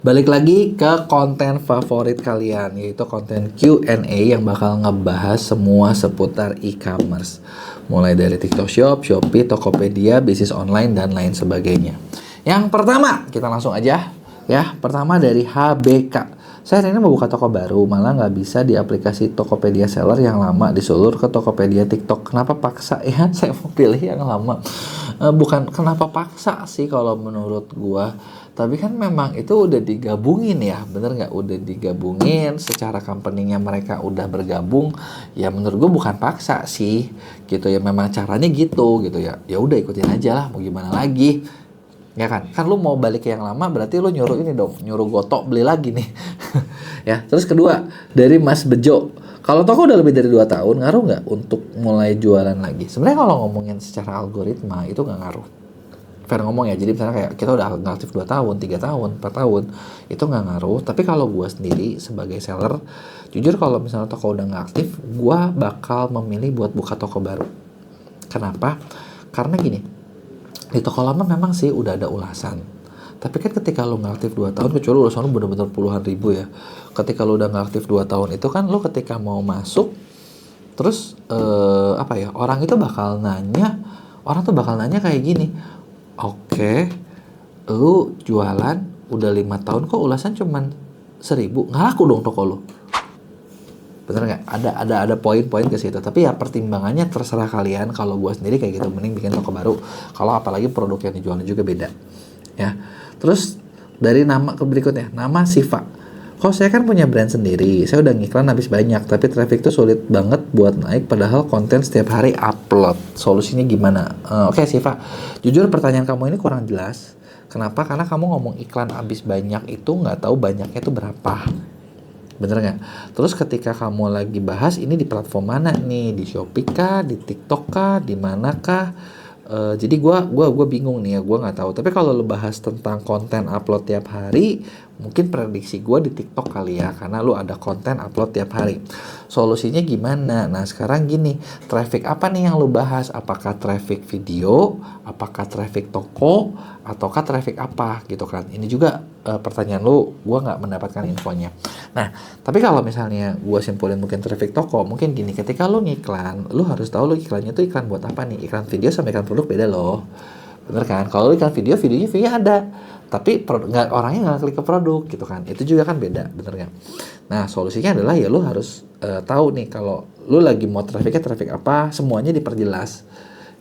Balik lagi ke konten favorit kalian, yaitu konten Q&A yang bakal ngebahas semua seputar e-commerce. Mulai dari TikTok Shop, Shopee, Tokopedia, bisnis online, dan lain sebagainya. Yang pertama, kita langsung aja. Ya, pertama dari HBK. Saya hari ini mau buka toko baru, malah nggak bisa di aplikasi Tokopedia Seller yang lama disulur ke Tokopedia TikTok. Kenapa paksa ya? Saya mau pilih yang lama. Bukan kenapa paksa sih kalau menurut gua. Tapi kan memang itu udah digabungin ya, bener nggak? Udah digabungin secara company-nya mereka udah bergabung. Ya menurut gue bukan paksa sih, gitu ya. Memang caranya gitu ya. Ya udah ikutin aja lah, mau gimana lagi? Ya kan? Kan lu mau balik ke yang lama berarti lu nyuruh ini dong, nyuruh Gotok beli lagi nih. Ya, terus kedua dari Mas Bejo. Kalau toko udah lebih dari 2 tahun, ngaruh nggak untuk mulai jualan lagi? Sebenarnya kalau ngomongin secara algoritma itu nggak ngaruh. Fair ngomong ya, jadi misalnya kayak kita udah aktif 2 tahun, 3 tahun, 4 tahun, itu nggak ngaruh. Tapi kalau gue sendiri sebagai seller, jujur kalau misalnya toko udah nggak aktif, gue bakal memilih buat buka toko baru. Kenapa? Karena gini, di toko lama memang sih udah ada ulasan. Tapi kan ketika lo nggak aktif 2 tahun, kecuali ulasan lo bener-bener puluhan ribu ya. Ketika lo udah nggak aktif 2 tahun itu kan lo ketika mau masuk, terus orang itu bakal nanya, orang tuh bakal nanya kayak gini, oke, lu jualan udah 5 tahun kok ulasan cuman 1.000, nggak laku dong toko lu. Bener nggak? Ada poin-poin ke situ. Tapi ya pertimbangannya terserah kalian. Kalau gue sendiri kayak gitu, mending bikin toko baru. Kalau apalagi produk yang dijualnya juga beda. Ya. Terus dari nama ke berikutnya, nama Siva. Kok saya kan punya brand sendiri, saya udah ngiklan habis banyak, tapi traffic tuh sulit banget buat naik padahal konten setiap hari upload. Solusinya gimana? Oke, Siva, jujur pertanyaan kamu ini kurang jelas. Kenapa? Karena kamu ngomong iklan habis banyak itu nggak tahu banyaknya itu berapa. Bener nggak? Terus ketika kamu lagi bahas ini di platform mana nih? Di Shopee kah? Di TikTok kah? Di mana kah? Jadi gue bingung nih ya, gue nggak tahu. Tapi kalau lo bahas tentang konten upload tiap hari, mungkin prediksi gue di TikTok kali ya, karena lo ada konten upload tiap hari. Solusinya gimana? Nah sekarang gini, traffic apa nih yang lo bahas? Apakah traffic video? Apakah traffic toko? Ataukah traffic apa gitu kan? Ini juga pertanyaan lo, gue nggak mendapatkan infonya. Nah, tapi kalau misalnya gue simpulin mungkin traffic toko, mungkin gini, ketika lo ngiklan, lo harus tahu lo iklannya tuh iklan buat apa nih? Iklan video sama iklan produk beda loh. Bener kan? Kalau lo iklan video, videonya ada. Tapi orangnya nggak klik ke produk gitu kan. Itu juga kan beda, bener nggak? Nah, solusinya adalah ya lo harus tahu nih kalau lo lagi mau trafficnya traffic apa, semuanya diperjelas.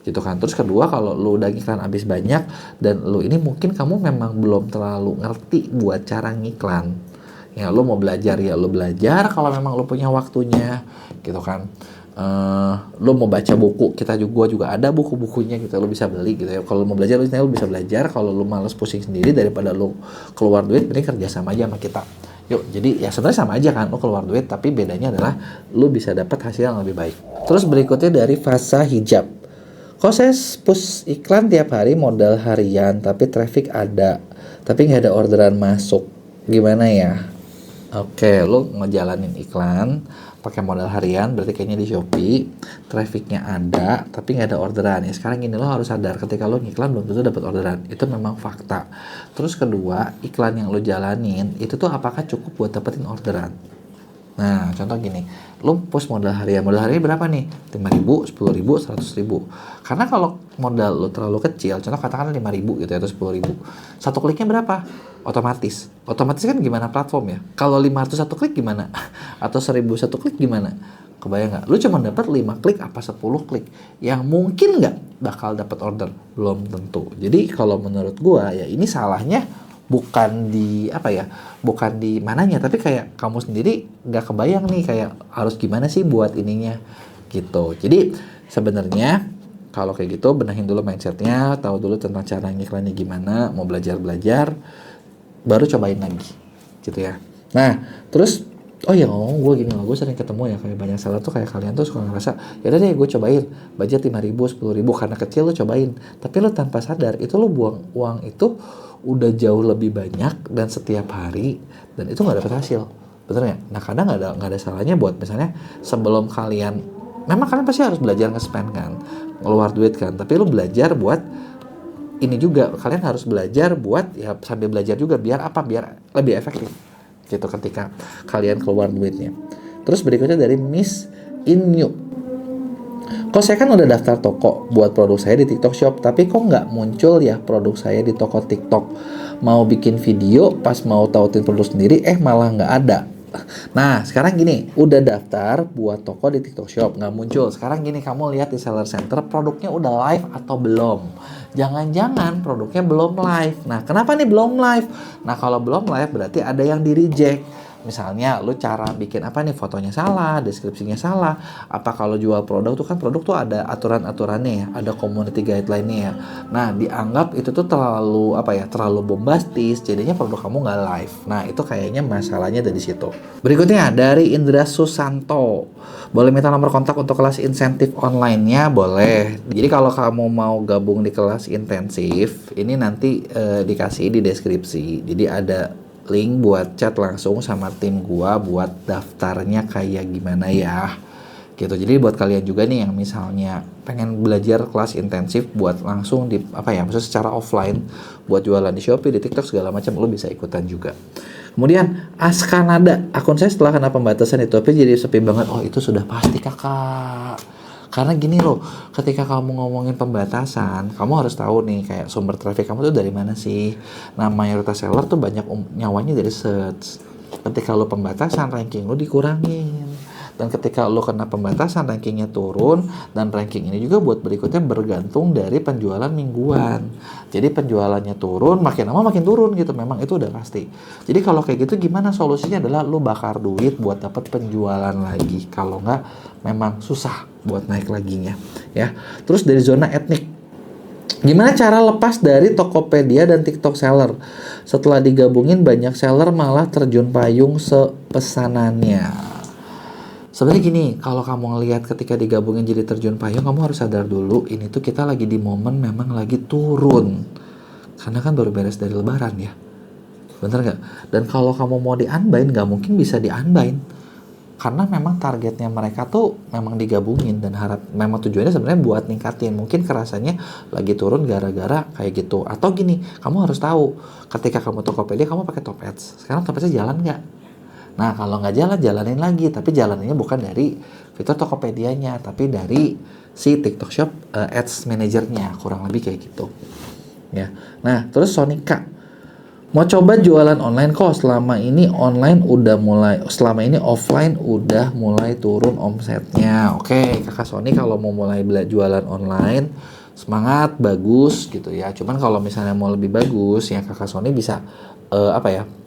Gitu kan. Terus kedua, kalau lu udah ngiklan habis banyak dan lu ini mungkin kamu memang belum terlalu ngerti buat cara ngiklan. Ya lu mau belajar ya lu belajar kalau memang lu punya waktunya gitu kan. Lu mau baca buku, gua juga ada buku-bukunya gitu, lu bisa beli gitu ya. Kalau mau belajar lu bisa belajar, kalau lu males pusing sendiri daripada lu keluar duit, mending kerja sama aja sama kita. Yuk, jadi ya sebenarnya sama aja kan, lu keluar duit tapi bedanya adalah lu bisa dapat hasil yang lebih baik. Terus berikutnya dari Fasa Hijab. Kok saya push iklan tiap hari modal harian tapi traffic ada tapi nggak ada orderan masuk, gimana ya? Oke, lo ngejalanin iklan pakai modal harian berarti kayaknya di Shopee trafficnya ada tapi nggak ada orderan ya. Sekarang gini, lo harus sadar ketika lo ngiklan belum tentu dapat orderan, itu memang fakta. Terus kedua, iklan yang lo jalanin itu tuh apakah cukup buat dapetin orderan? Nah, contoh gini, lo post modal harian berapa nih? 5.000, 10.000, 100.000. Karena kalau modal lo terlalu kecil, contoh katakan 5.000 gitu ya, atau 10.000. Satu kliknya berapa? Otomatis kan gimana platform ya? Kalau 500 satu klik gimana? Atau 1.000 satu klik gimana? Kebayang nggak? Lu cuma dapat 5 klik apa 10 klik? Yang mungkin nggak bakal dapat order? Belum tentu. Jadi kalau menurut gua ya ini salahnya bukan di mananya, tapi kayak kamu sendiri nggak kebayang nih kayak harus gimana sih buat ininya gitu. Jadi sebenarnya kalau kayak gitu benahin dulu mindsetnya, tahu dulu tentang cara ngiklannya gimana, mau belajar baru cobain lagi gitu ya. Nah terus gue gini loh, gue sering ketemu ya kayak banyak seller tuh kayak kalian tuh suka ngerasa ya udah deh gue cobain budget 5.000, 10.000 karena kecil lo cobain, tapi lo tanpa sadar itu lo buang uang itu udah jauh lebih banyak dan setiap hari dan itu nggak dapat hasil, bener nggak? Nah kadang nggak ada salahnya buat misalnya sebelum kalian, memang kalian pasti harus belajar nge-spend kan, ngeluar duit kan, tapi lo belajar buat ini juga kalian harus belajar buat ya sambil belajar juga biar apa? Biar lebih efektif gitu ketika kalian keluar duitnya. Terus berikutnya dari Miss Inyu. Kok saya kan udah daftar toko buat produk saya di TikTok Shop, tapi kok nggak muncul ya produk saya di toko TikTok? Mau bikin video, pas mau tautin produk sendiri, malah nggak ada. Nah, sekarang gini, udah daftar buat toko di TikTok Shop, nggak muncul. Sekarang gini, kamu lihat di Seller Center, produknya udah live atau belum? Jangan-jangan produknya belum live. Nah, kenapa nih belum live? Nah, kalau belum live berarti ada yang di-reject. Misalnya lu cara bikin apa nih, fotonya salah, deskripsinya salah. Apa kalau jual produk tuh kan produk tuh ada aturan-aturannya ya, ada community guideline-nya ya. Nah, dianggap itu tuh terlalu apa ya, terlalu bombastis, jadinya produk kamu nggak live. Nah, itu kayaknya masalahnya dari situ. Berikutnya dari Indra Susanto. Boleh minta nomor kontak untuk kelas insentif online-nya? Boleh. Jadi kalau kamu mau gabung di kelas intensif, ini nanti dikasih di deskripsi. Jadi ada link buat chat langsung sama tim gua buat daftarnya kayak gimana ya gitu. Jadi buat kalian juga nih yang misalnya pengen belajar kelas intensif buat langsung di apa ya, maksudnya secara offline buat jualan di Shopee, di TikTok segala macam, lo bisa ikutan juga. Kemudian Askanada, akun saya setelah kena pembatasan di Shopee jadi sepi banget. Oh, itu sudah pasti kakak. Karena gini loh, ketika kamu ngomongin pembatasan, kamu harus tahu nih kayak sumber traffic kamu tuh dari mana sih. Nah, mayoritas seller tuh banyak nyawanya dari search. Ketika lo pembatasan, ranking lo dikurangin. Dan ketika lo kena pembatasan, rankingnya turun. Dan ranking ini juga buat berikutnya bergantung dari penjualan mingguan. Jadi penjualannya turun, makin lama makin turun gitu. Memang itu udah pasti. Jadi kalau kayak gitu gimana solusinya adalah lo bakar duit buat dapat penjualan lagi. Kalau nggak, memang susah buat naik laginya ya. Terus dari zona etnik, gimana cara lepas dari Tokopedia dan TikTok Seller? Setelah digabungin banyak seller malah terjun payung sepesanannya. Sebenarnya gini, kalau kamu ngelihat ketika digabungin jadi terjun payung, kamu harus sadar dulu ini tuh kita lagi di momen memang lagi turun. Karena kan baru beres dari lebaran ya. Bener nggak? Dan kalau kamu mau di-unbind, nggak mungkin bisa di-unbind. Karena memang targetnya mereka tuh memang digabungin dan memang tujuannya sebenarnya buat ningkatin. Mungkin kerasanya lagi turun gara-gara kayak gitu. Atau gini, kamu harus tahu ketika kamu Tokopedia kamu pakai Top Ads. Sekarang Top Ads jalan nggak? Nah, kalau nggak jalan, jalanin lagi. Tapi jalanannya bukan dari fitur Tokopedianya, tapi dari si TikTok Shop Ads Manager-nya. Kurang lebih kayak gitu. Ya. Nah, terus Sonika. Mau coba jualan online kok, selama ini offline udah mulai turun omsetnya. Oke, kakak Sony kalau mau mulai jualan online, semangat, bagus gitu ya. Cuman kalau misalnya mau lebih bagus, ya kakak Sony bisa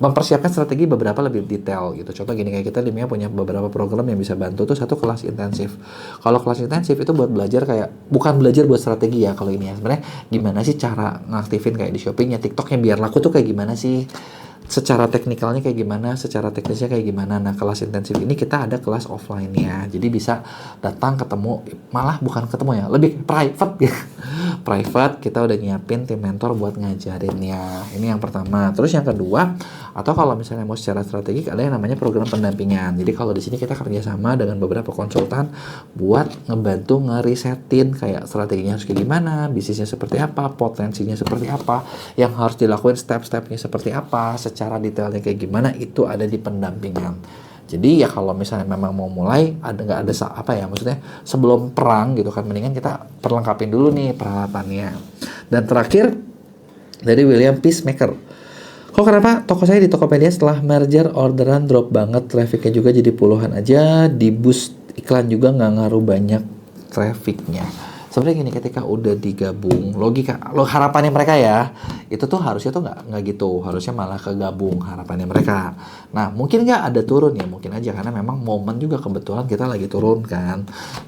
mempersiapkan strategi beberapa lebih detail gitu. Contoh gini, kayak kita di Mia punya beberapa program yang bisa bantu tuh. Satu, kelas intensif. Kalau kelas intensif itu buat belajar kayak, bukan belajar buat strategi ya kalau ini ya. Sebenarnya gimana sih cara ngaktifin kayak di Shopee-nya, TikTok-nya biar laku tuh kayak gimana sih? Secara teknikalnya kayak gimana, secara teknisnya kayak gimana. Nah, kelas intensif ini kita ada kelas offline-nya. Jadi bisa datang ketemu, malah bukan ketemu ya, lebih private ya. Private, kita udah nyiapin tim mentor buat ngajarinnya. Ini yang pertama. Terus yang kedua, atau kalau misalnya mau secara strategik, ada yang namanya program pendampingan. Jadi kalau di sini kita kerjasama dengan beberapa konsultan buat ngebantu ngerisetin kayak strateginya harus kayak gimana, bisnisnya seperti apa, potensinya seperti apa, yang harus dilakuin step-stepnya seperti apa, secara detailnya kayak gimana, itu ada di pendampingan. Jadi ya kalau misalnya memang mau mulai, maksudnya sebelum perang gitu kan, mendingan kita perlengkapin dulu nih peralatannya. Dan terakhir dari William Peacemaker. Kok kenapa toko saya di Tokopedia setelah merger orderan drop banget, trafficnya juga jadi puluhan aja, di boost iklan juga nggak ngaruh banyak trafficnya. Sebenarnya gini, ketika udah digabung, harapannya mereka ya, itu tuh harusnya tuh nggak gitu, harusnya malah kegabung harapannya mereka. Nah, mungkin nggak ada turun ya, mungkin aja karena memang momen juga kebetulan kita lagi turun kan.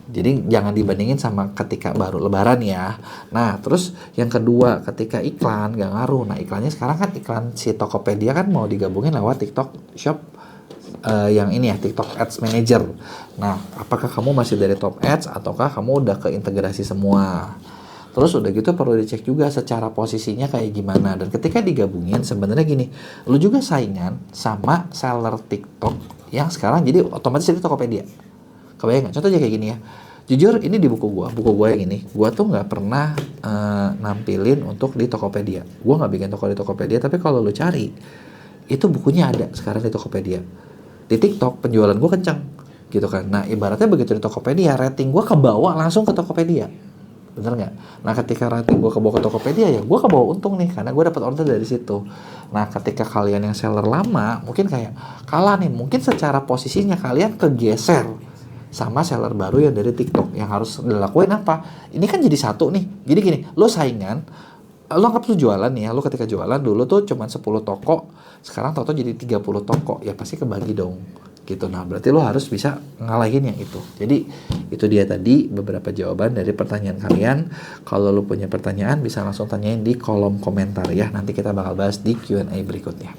Jadi jangan dibandingin sama ketika baru lebaran ya. Nah, terus yang kedua, ketika iklan nggak ngaruh. Nah, iklannya sekarang kan iklan si Tokopedia kan mau digabungin lewat TikTok Shop. Yang ini ya, TikTok Ads Manager. Nah, apakah kamu masih dari Top Ads ataukah kamu udah keintegrasi semua? Terus udah gitu perlu dicek juga secara posisinya kayak gimana. Dan ketika digabungin sebenarnya gini, lu juga saingan sama seller TikTok yang sekarang jadi otomatis itu Tokopedia. Kebayang nggak? Contohnya kayak gini ya. Jujur ini di buku gue yang ini, gue tuh nggak pernah nampilin untuk di Tokopedia. Gue nggak bikin toko di Tokopedia, tapi kalau lu cari, itu bukunya ada sekarang di Tokopedia. Di TikTok penjualan gue kencang, gitu kan. Nah ibaratnya begitu di Tokopedia, rating gue kebawa langsung ke Tokopedia. Bener nggak? Nah ketika rating gue kebawa ke Tokopedia ya gue kebawa untung nih karena gue dapat order dari situ. Nah ketika kalian yang seller lama mungkin kayak kalah nih, mungkin secara posisinya kalian kegeser sama seller baru yang dari TikTok. Yang harus dilakuin apa? Ini kan jadi satu nih. Jadi gini, lo saingan, lo anggap lo jualan nih ya, lo ketika jualan dulu tuh cuma 10 toko, sekarang toto jadi 30 toko, ya pasti kebagi dong gitu. Nah berarti lo harus bisa ngalahin yang itu. Jadi itu dia tadi beberapa jawaban dari pertanyaan kalian. Kalau lo punya pertanyaan bisa langsung tanyain di kolom komentar ya, nanti kita bakal bahas di Q&A berikutnya.